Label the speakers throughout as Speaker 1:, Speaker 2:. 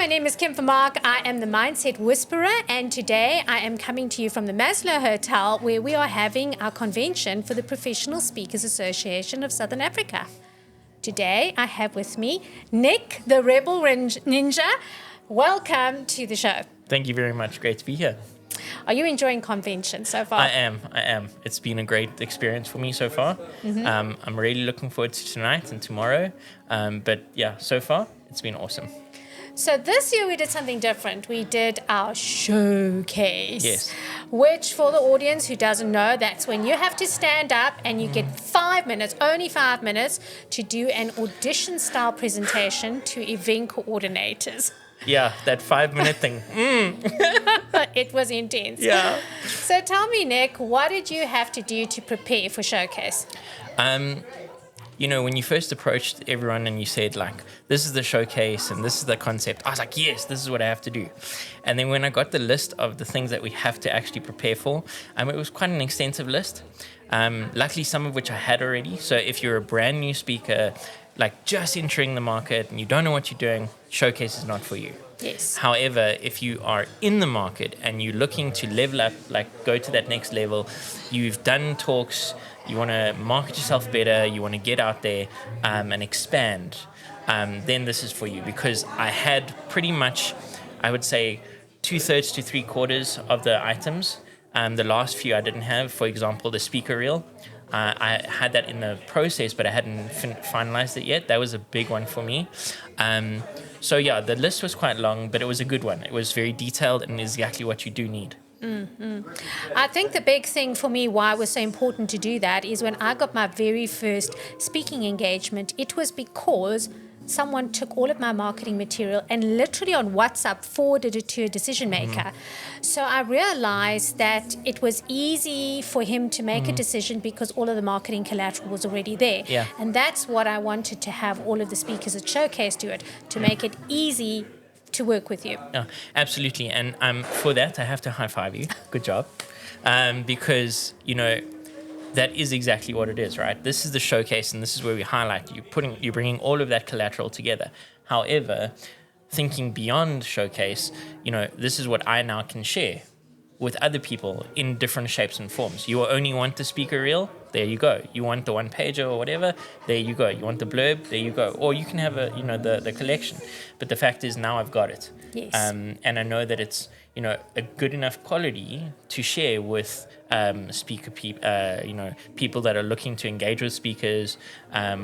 Speaker 1: name is Kim Vermaak. I am the Mindset Whisperer, and today I am coming to you from the Maslow Hotel, where we are having our convention for the Professional Speakers Association of Southern Africa. Today I have with me Nick, the Rebel Ninja. Welcome to the show.
Speaker 2: Thank you very much. Great to be here.
Speaker 1: Are you enjoying convention so far?
Speaker 2: I am. It's been a great experience for me so far. Mm-hmm. I'm really looking forward to tonight and tomorrow. But yeah, so far it's been awesome.
Speaker 1: So this year we did something different. We did our showcase.
Speaker 2: Yes.
Speaker 1: Which, for the audience who doesn't know, that's when you have to stand up and you get 5 minutes, only 5 minutes, to do an audition-style presentation to event coordinators.
Speaker 2: Yeah, that 5-minute thing.
Speaker 1: It was intense.
Speaker 2: Yeah.
Speaker 1: So tell me, Nick, what did you have to do to prepare for showcase?
Speaker 2: When you first approached everyone and you said, like, this is the showcase and this is the concept, I was like, yes, this is what I have to do. And then when I got the list of the things that we have to actually prepare for, it was quite an extensive list. Luckily, some of which I had already. So if you're a brand new speaker, like just entering the market and you don't know what you're doing, showcase is not for you.
Speaker 1: Yes.
Speaker 2: However, if you are in the market and you're looking to level up, like go to that next level, you've done talks, you want to market yourself better, you want to get out there and expand, then this is for you. Because I had pretty much, I would say, 2/3 to 3/4 of the items. The last few I didn't have. For example, the speaker reel. I had that in the process, but I hadn't finalized it yet. That was a big one for me. So yeah, the list was quite long, but it was a good one. It was very detailed and exactly what you do need.
Speaker 1: Mm-hmm. I think the big thing for me, why it was so important to do that, is when I got my very first speaking engagement, it was because someone took all of my marketing material and literally on WhatsApp forwarded it to a decision maker. So I realized that it was easy for him to make a decision because all of the marketing collateral was already there.
Speaker 2: Yeah.
Speaker 1: And that's what I wanted to have all of the speakers at Showcase do it, to make it easy to work with you.
Speaker 2: Yeah, absolutely. And for that, I have to high five you. Good job. Because, that is exactly what it is, right? This is the showcase, and this is where we highlight you're bringing all of that collateral together. However, thinking beyond showcase, this is what I now can share with other people in different shapes and forms. You only want the speaker reel, there you go. You want the one pager or whatever, there you go. You want the blurb, there you go. Or you can have the collection. But the fact is now I've got it.
Speaker 1: Yes.
Speaker 2: And I know that it's a good enough quality to share with people that are looking to engage with speakers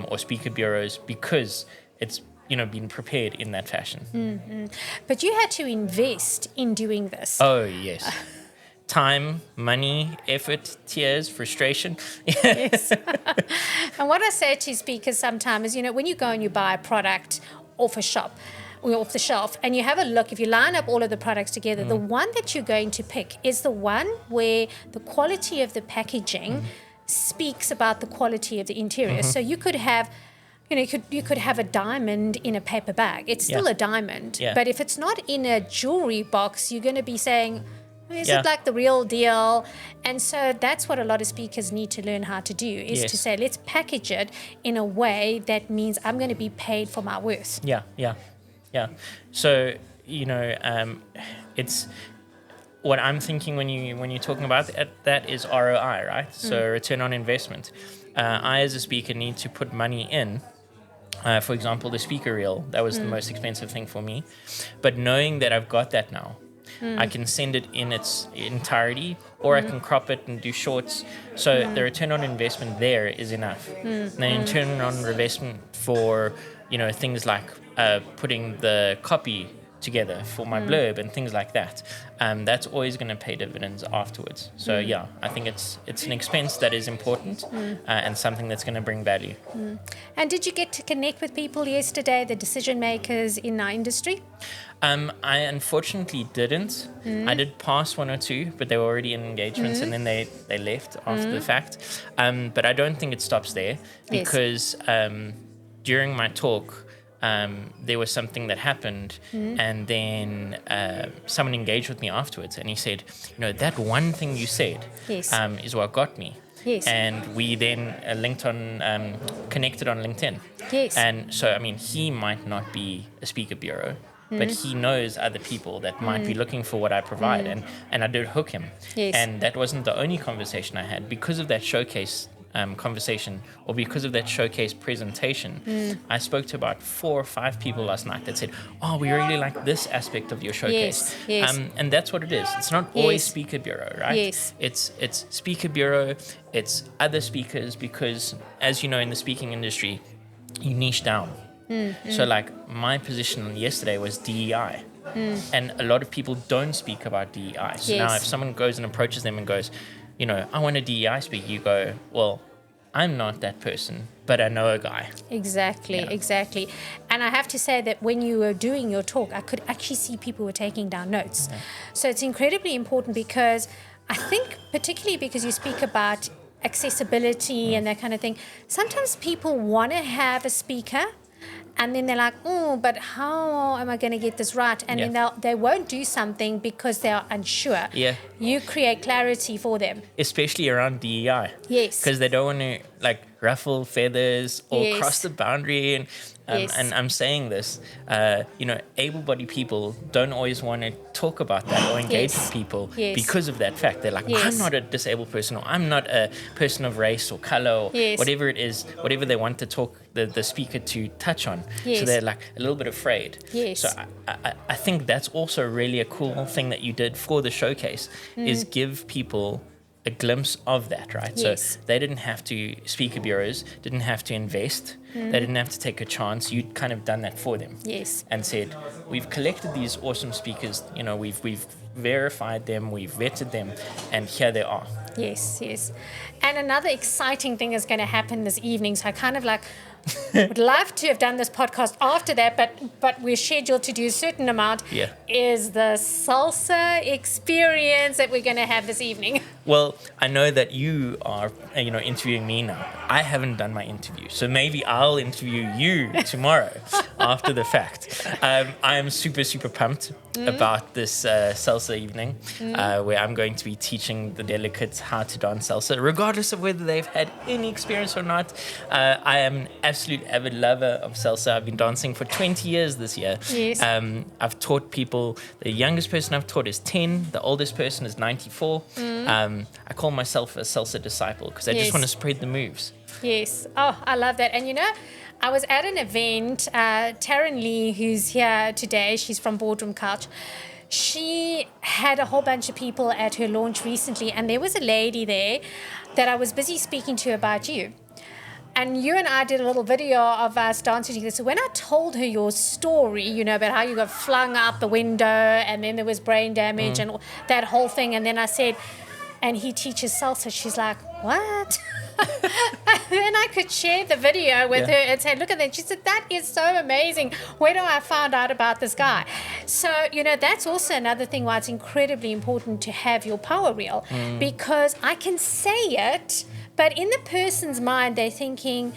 Speaker 2: or speaker bureaus, because it's been prepared in that fashion.
Speaker 1: Mm-hmm. But you had to invest in doing this.
Speaker 2: Oh yes. Time, money, effort, tears, frustration.
Speaker 1: Yes. And what I say to speakers sometimes is, when you go and you buy a product off a shop, or off the shelf, and you have a look, if you line up all of the products together, the one that you're going to pick is the one where the quality of the packaging speaks about the quality of the interior. So you could have, you could have a diamond in a paper bag. It's still a diamond.
Speaker 2: Yeah.
Speaker 1: But if it's not in a jewelry box, you're going to be saying, is it like the real deal? And so that's what a lot of speakers need to learn how to do, is to say, let's package it in a way that means I'm going to be paid for my worth.
Speaker 2: Yeah. So, it's what I'm thinking when you're talking about that is ROI, right? So return on investment. I, as a speaker, need to put money in. For example, the speaker reel, that was the most expensive thing for me. But knowing that I've got that now, I can send it in its entirety, or I can crop it and do shorts. So the return on investment there is enough. Then return on investment for, things like putting the copy together for my blurb and things like that. That's always going to pay dividends afterwards. So yeah, I think it's an expense that is important and something that's going to bring value.
Speaker 1: And did you get to connect with people yesterday, the decision makers in our industry?
Speaker 2: I unfortunately didn't. I did pass one or two, but they were already in engagements and then they left after the fact. But I don't think it stops there, because during my talk, there was something that happened, and then someone engaged with me afterwards, and he said, that one thing you said is what got me.
Speaker 1: Yes.
Speaker 2: And we then connected on LinkedIn.
Speaker 1: Yes.
Speaker 2: And so, he might not be a speaker bureau, but he knows other people that might be looking for what I provide, and I did hook him.
Speaker 1: Yes.
Speaker 2: And that wasn't the only conversation I had. Because of that showcase conversation, or because of that showcase presentation, I spoke to about 4 or 5 people last night that said, oh, we really like this aspect of your showcase.
Speaker 1: Yes.
Speaker 2: And that's what it is. It's not always
Speaker 1: Yes.
Speaker 2: Speaker Bureau, right?
Speaker 1: Yes.
Speaker 2: It's Speaker Bureau, it's other speakers, because as you know, in the speaking industry, you niche down. So like my position yesterday was DEI. And a lot of people don't speak about DEI. So now
Speaker 1: Yes.
Speaker 2: if someone goes and approaches them and goes, you know, I want a DEI speaker, you go, well, I'm not that person, but I know a guy.
Speaker 1: Exactly. And I have to say that when you were doing your talk, I could actually see people were taking down notes. So it's incredibly important, because I think, particularly because you speak about accessibility and that kind of thing, sometimes people want to have a speaker, and then they're like, oh, but how am I going to get this right? And then they won't do something because they are unsure.
Speaker 2: Yeah.
Speaker 1: You create clarity for them.
Speaker 2: Especially around DEI.
Speaker 1: Yes.
Speaker 2: Because they don't want to like ruffle feathers or
Speaker 1: Yes.
Speaker 2: cross the boundary. And I'm saying this, you know, able-bodied people don't always want to talk about that or engage
Speaker 1: Yes.
Speaker 2: with people
Speaker 1: Yes.
Speaker 2: because of that fact. They're like,
Speaker 1: Yes.
Speaker 2: I'm not a disabled person, or I'm not a person of race or color, or
Speaker 1: Yes.
Speaker 2: whatever it is, whatever they want to talk the speaker to touch on.
Speaker 1: Yes.
Speaker 2: So they're like a little bit afraid.
Speaker 1: Yes.
Speaker 2: So I think that's also really a cool thing that you did for the showcase, is give people a glimpse of that, right?
Speaker 1: Yes.
Speaker 2: So they didn't have to, speaker bureaus didn't have to invest, they didn't have to take a chance. You'd kind of done that for them.
Speaker 1: Yes.
Speaker 2: And said, we've collected these awesome speakers, you know, we've verified them, we've vetted them, and here they are.
Speaker 1: Yes. And another exciting thing is going to happen this evening. So I kind of like would love to have done this podcast after that, but we're scheduled to do a certain amount.
Speaker 2: Yeah.
Speaker 1: Is the Salsa Experience that we're going to have this evening.
Speaker 2: Well, I know that you are, you know, interviewing me now. I haven't done my interview, so maybe I'll interview you tomorrow after the fact. I am super pumped about this salsa evening, where I'm going to be teaching the delegates how to dance salsa, regardless of whether they've had any experience or not. I am an absolute avid lover of salsa. I've been dancing for 20 years this year.
Speaker 1: Yes.
Speaker 2: I've taught people. The youngest person I've taught is 10. The oldest person is 94. I call myself a salsa disciple because I
Speaker 1: Yes.
Speaker 2: just want to spread the moves.
Speaker 1: Yes. Oh, I love that. And you know, I was at an event, Taryn Lee, who's here today, she's from Boardroom Couch. She had a whole bunch of people at her launch recently, and there was a lady there that I was busy speaking to about you. And you and I did a little video of us dancing together. So when I told her your story, you know, about how you got flung out the window and then there was brain damage and that whole thing, and then I said, and he teaches salsa, she's like, what? And then I could share the video with her and say, look at that. She said, that is so amazing. Where do I find out about this guy? So, you know, that's also another thing why it's incredibly important to have your power reel, because I can say it, but in the person's mind, they're thinking,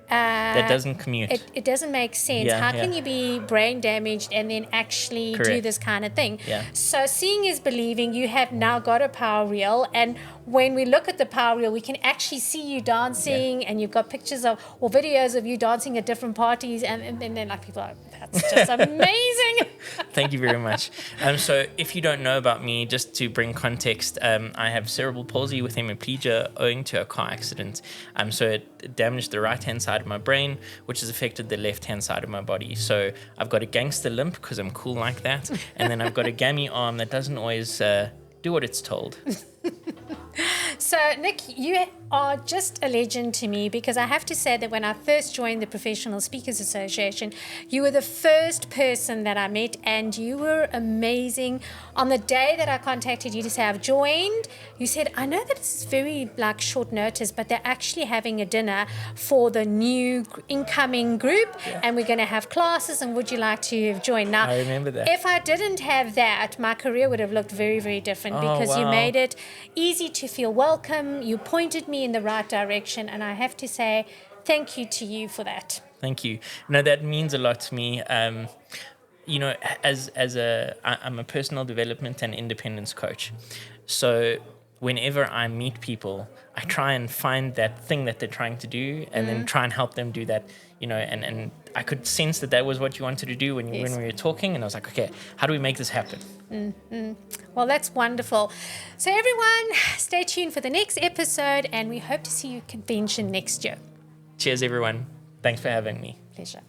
Speaker 2: That doesn't commute.
Speaker 1: it doesn't make sense.
Speaker 2: Yeah,
Speaker 1: How
Speaker 2: yeah.
Speaker 1: can you be brain damaged and then actually do
Speaker 2: Correct.
Speaker 1: this kind of thing?
Speaker 2: Yeah.
Speaker 1: So seeing is believing. You have now got a power reel, and when we look at the power reel, we can actually see you dancing, and you've got pictures of or videos of you dancing at different parties, and then like people are like, that's just amazing.
Speaker 2: Thank you very much. So if you don't know about me, just to bring context, I have cerebral palsy with hemiplegia owing to a car accident. So it damaged the right-hand side of my brain, which has affected the left-hand side of my body. So I've got a gangster limp because I'm cool like that. And then I've got a gammy arm that doesn't always do what it's told.
Speaker 1: So, Nick, you are just a legend to me, because I have to say that when I first joined the Professional Speakers Association, you were the first person that I met, and you were amazing. On the day that I contacted you to say I've joined, you said, I know that this is very like short notice, but they're actually having a dinner for the new incoming group, and we're going to have classes, and would you like to join? Now,
Speaker 2: I remember that.
Speaker 1: if I didn't have that, my career would have looked very, very different, because you
Speaker 2: wow.
Speaker 1: made it easy to feel welcome. You pointed me in the right direction, and I have to say thank you to you for that.
Speaker 2: Thank you. No, that means a lot to me. You know, I'm a personal development and independence coach. So whenever I meet people, I try and find that thing that they're trying to do, and then try and help them do that. You know, and I could sense that was what you wanted to do when we were talking, and I was like, okay, how do we make this happen?
Speaker 1: Well, that's wonderful. So everyone, stay tuned for the next episode, and we hope to see you at convention next year.
Speaker 2: Cheers, everyone. Thanks for having me.
Speaker 1: Pleasure.